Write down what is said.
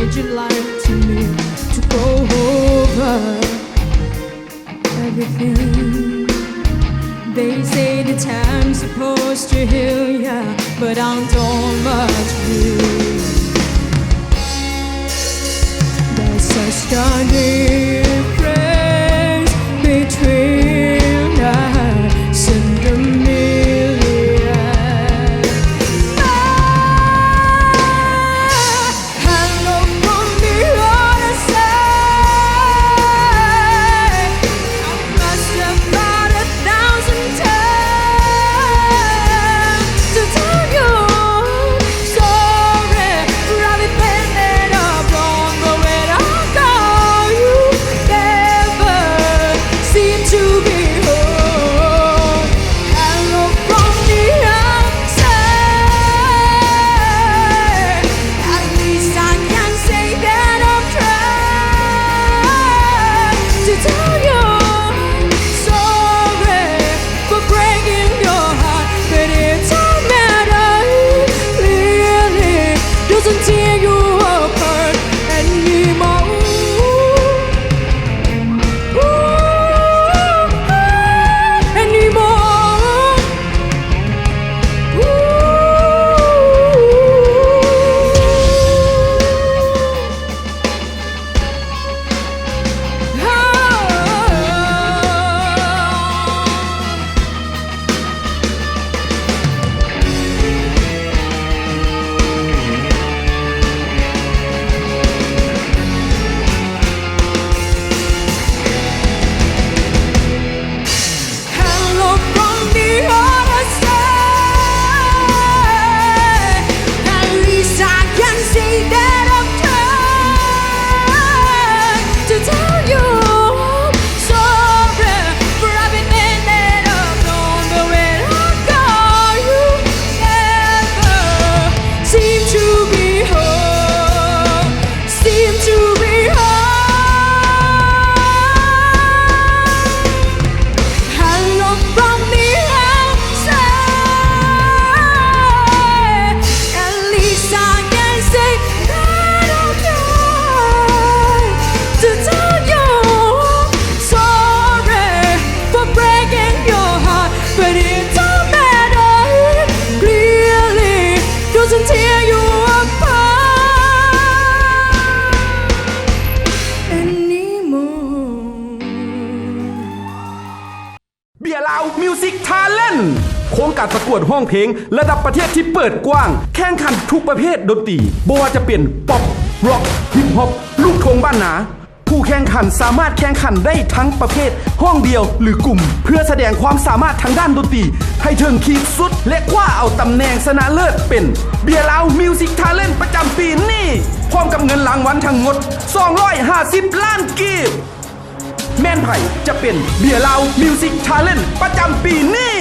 would you like to me to go over everything? They say the time's supposed to heal ya, but I don't much feel. There's such a difference between us and the million. Hello from the other side. I must have thought 1,000 times to tell you sorry for having been up wrong, but when I call you never seem to be home. Hello from the outside. At least I can say that I've tried to tell you sorry for breaking your heart, but it don't matter. Really doesn't tear you apart anymore. Anymore. Hello from the other side. At least I can say that I've tried to tell you sorry for having been up wrong, but when I call you never seem to be home. Seem to be home. Hello from the outside. At least I can say that I'll try to tell you sorry for breaking your heart, but it don't matter. Clearly doesn't tear you apart anymore. เบียร์ลาวมิวสิกทาเลนต์โครงการประกวดห้องเพลงระดับประเทศที่เปิดกว้าง แข่งขันทุกประเภทดนตรีบ่ว่าจะเป็นป๊อปร็อกฮิปฮอปลูกทุ่งบ้านนาผู้แข่งขันสามารถแข่งขันได้ทั้งประเภทห้องเดียวหรือกลุ่ม เพื่อแสดงความสามารถทางด้านดนตรีให้ถึงขีดสุดและคว้าเอาตำแหน่งชนะเลิศเป็นเบียร์ลาวมิวสิกทาเลนต์ประจำปีนี้พร้อมกับเงินรางวัลทั้งหมด250 ล้านกีบ แม่นไผ่จะเป็นเบียร์ลาวมิวสิกทาเลนต์ประจำปีนี้